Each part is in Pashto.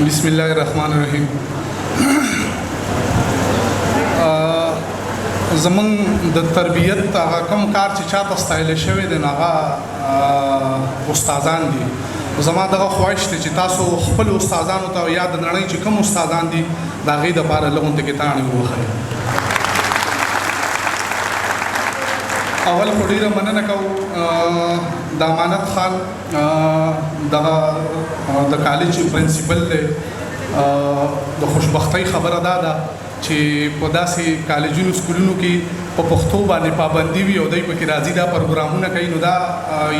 बिस्मिल्लाहिर्रहमानिर्रहीम। زمون د تربیت هغه کوم کار چې چاته ستایل شوی دی هغه استادان دي. زما دغه خواهش دی چې تاسو خپل استادانو ته یا د نړۍ چې کوم استادان دي د هغې دپاره لغونته کې تاڼې ووهئ. اول خو ډېره مننه کوو د امانت خان دغه د کالج پرنسپل دی. د خوشبختۍ خبره دا ده چې په داسې کالجونو سکولونو کې په پښتو باندې پابندي وي او دوی پکې راځي دا پروګرامونه کوي، نو دا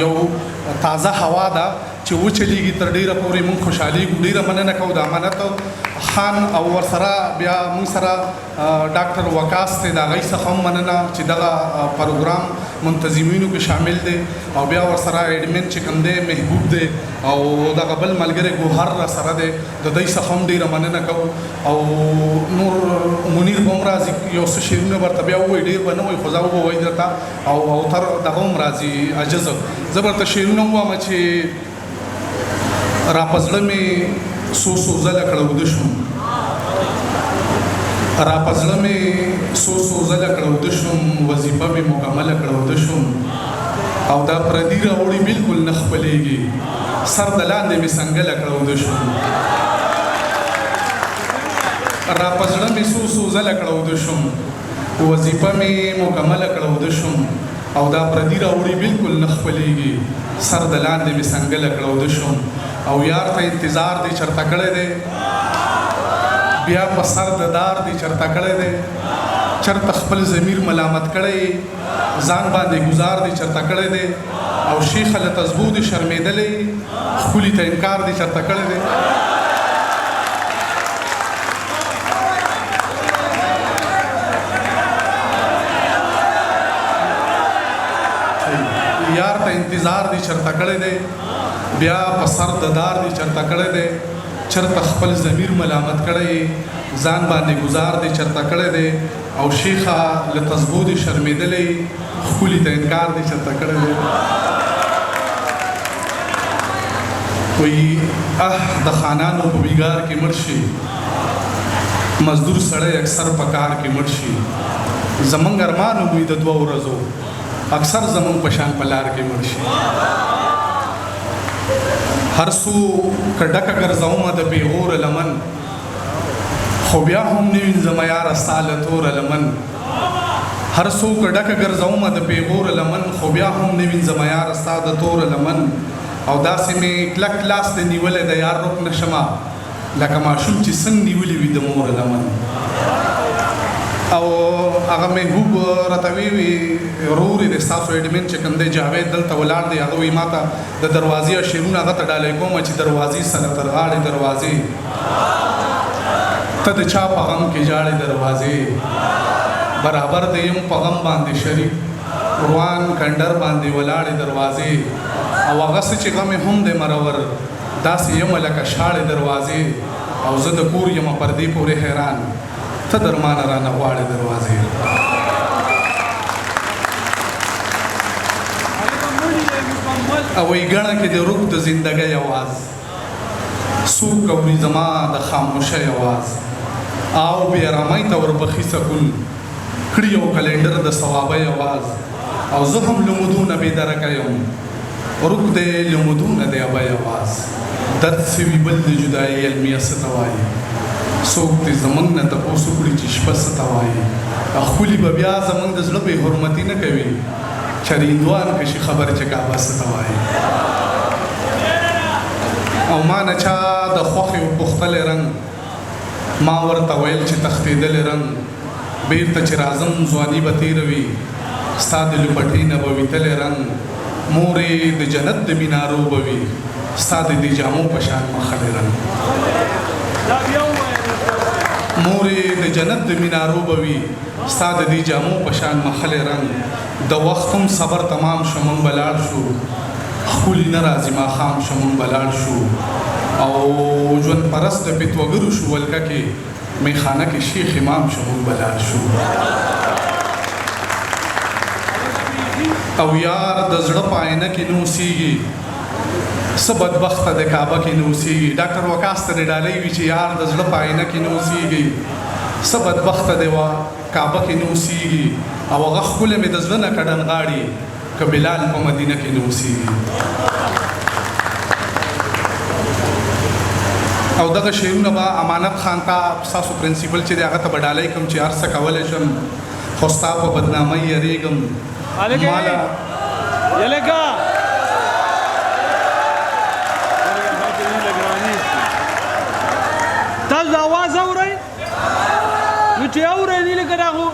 یو تازه هوا ده چې وچلیږي تر ډیره پورې موږ خوشحالېږو. ډیره مننه کوو د امانت خان او ورسره بیا موږ سره ډاکټر وقاص دی، د هغوی څخه هم مننه چې دغه پروګرام منتظمینو کې شامل دی، او بیا ورسره ایډمن چې کوم دی محبوب دی او دغه بل ملګری ګوهر را سره دی، د دوی څخه هم ډیره مننه کوو. او نور منیر به هم راځي، یو څه شعرونه ورته بیا ووایي، ډېر به نه وایي خو زه به ووایي درته، او تر دغه هم راځي عجزه. زه به ورته شعرونه ووایم چې را په زړه مې څو ځله کړوده شوم، را په زړه مې څو ځله کړوده شوم، وظیفه مې مکمله کړوده شوم، او دا پردي راوړي بلکل نه خپلېږي، سر د لاندې مې څنګله کړوده شوم. را په زړه مې څو ځله کړوده شوم، وظیفه مې مکمله کړوده شوم، او دا پردي راوړي بلکل نه خپلېږي، سر د لاندې مې څنګله کړوده شوم. او یار ته انتظار دی چرته کړی دی، بیا په سر د دار دی چرته کړی دی، چرته خپل ضمیر ملامت کړی، ځان باندې گزار دی چرته کړی دی، او شیخه له تزبو دی شرمېدلی، ښکلي ته انکار دی چرته کړی دی. یار ته انتظار دی چرته کړی دی، بیا په سر د دار دی چرته کړی دی، چرته خپل ضمیر ملامت کړی، ځان باندې گزار دی چرته کړی دی، او شیخه له تزبو دی شرمېدلی، ښکلي ته انکار دی چرته کړی دی. کوئی د خانانو په بیګار کې مړ شي، مزدور سړی اکثر په کار کې مړ شي، زمونږ ارمان وي د دوه ورځو اکثر زمونږ په شان په لار کې مړ شي. هر څو که ډکه ګرځومه د پیغوره لمن، خو بیا هم نه وینځم یاره ستا له توره لمن. هر څو که ډکه ګرځومه د پیغوره لمن، خو بیا هم نه وینځم یاره ستا د توره لمن. او داسې مې کلک لاس دی نیولی د یار رک نه شمه، لکه ماشوم چې څنګه نیولي وي د موره لمن. او هغه محبوب راته وی ورور دی ستاسو ایډمن چې کوم دی جاوید دلته ولاړ دی، هغه وایي ما ته د دروازې شعرونه هغه ته ډالۍ کوم چې دروازې سره تر غاړې دروازې، ته د چا په غم کې ژاړې دروازې، برابر دی یم په غم باندې شریک، روان کنډر باندې ولاړې دروازې، او هغه څه چې غم هم دی مرور، داسې یم لکه شاړې دروازې، او زه د کور یم پردې پورې حیران، ته درمانه رانه غواړې دروازې. او ای ګڼه کې د روح د زندګۍ اواز، څوک اوري زما د خاموشۍ اواز، او بې ارامۍ ته وربخي سکون کړي یو کلنډر د ثوابۍ اواز. او زه هم لمدونه بې درکه یم، روح دی لمدونه د ابۍ اواز، درد سوي بل د جدایۍ المیه څه ته وایي، څوک دې زمونږ نه تپوس وکړي چې شپه څه ته وایي. ښکلي به بیا زمونږ د زړه بې حرمتي نه کوي، چریندوان که شي خبر چې کعبه څه ته وایي. او ما نه چا د خوښې پوښتلی رنګ، ما ورته ویل چې تښتېدلی رنګ، بېرته چې راځم ځواني به تېروي، ستا د لپټۍ نه به ویتلی رنګ، مورې د جنت د مینارو به وي، ستا د دې جامو په شان مخلی رنګ. مورې د جنت د مینارو به وي، ستا د دې جامو په شان مخلی رنګ. د وخت هم صبر تمام شو مونږ به لاړ شو، ښکلي نه راځي ماښام شو مونږ به لاړ شو. او ژوند پرست د پیتوګرو شو ولکه کې، میخانه کې شیخ امام شو مونږ به لاړ شو. او یار د زړه په آینه کې نه اوسېږي څه بدبخته د کعبه کې نه اوسېږي. ډاکټر وقاص ته ډالۍ وي چې یار د زړه په آینه کې نه اوسېږي څه بدبخته دی کعبه کې نه اوسېږي او هغه ښکلی مې د زړه نه کډن غاړي که بلال په مدینه کې نه اوسېږي. او دغه شعرونه به امانت خان ته ستاسو پرنسپل چې دی هغه ته به ډالۍ کوم چې هر څه کولی شم خو ستا په بدنامۍ یریږم ماله تاسو आवाज اورئ نو چې اورئ نه لکه دا خو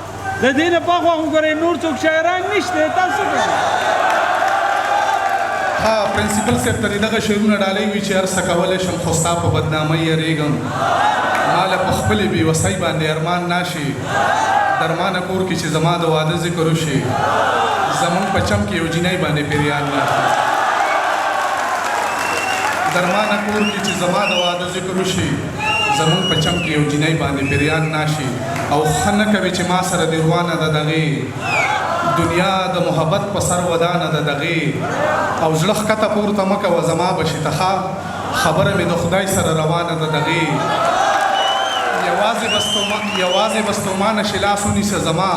د دې نه پخوا خو ګورئ نور څوک شاعران نشته تاسو کوئ. ها پرنسپل صاحب ته دغه شعرونه ډالۍ وي چې هر څه کولی شم خو ستا په بدنامۍ یریږم ماله په خپلې بېوسۍ باندې ارمان ناشي درمانه کور کې چې زما د واده ذکر وشي زمونږ په چم کې یو جینۍ باندې پیریان ناشي درمانه کور کې چې زما د واده ذکر وشي زمونږ په چم کې یو جینۍ باندې پیریان ناشي او ښه نه کوي چې ما سره دې روانه ده دغې دنیا د محبت په سر ودانه ده دغې او زړه ښکته پورته مه کوه زما به شي ته خبره مې د خدای سره روانه ده دغې یوازې بستومانه شي لاس ونیسه زما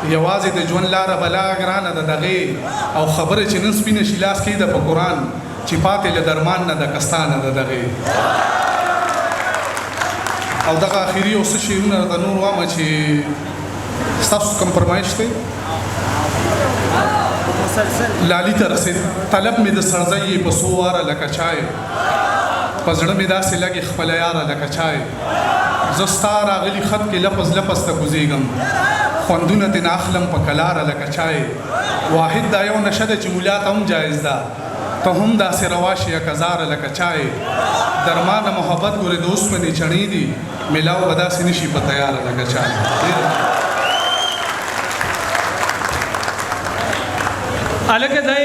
یوازې د ژوند لاره بلا ګرانه ده دغې او خبره چې نن سپینه شي لاس کېده په قرآن چې پاتې له درمان نه د کستانه ده دغې. او دغه اخري یو څه شعرونه راته نور وامه چې ستاسو کوم فرمایش دی لالي ته رسېد طلب مې د سړځی په څو واره لکه چای په زړه مې داسې لګې خپله یاره لکه چای زه ستا راغلي خط کې لپس لپس ته کوزېږم خوندونه ترې نه اخلم په کلاره لکه چای واحد دا یو نشه ده چې ملا ته هم جایز ده ته هم داسې رواشي یک هزاره لکه چای درمانه محبت ګورې د اوسپنې چڼې دي میلاو به داسې نشي په تیاره لکه چای. هلکه دا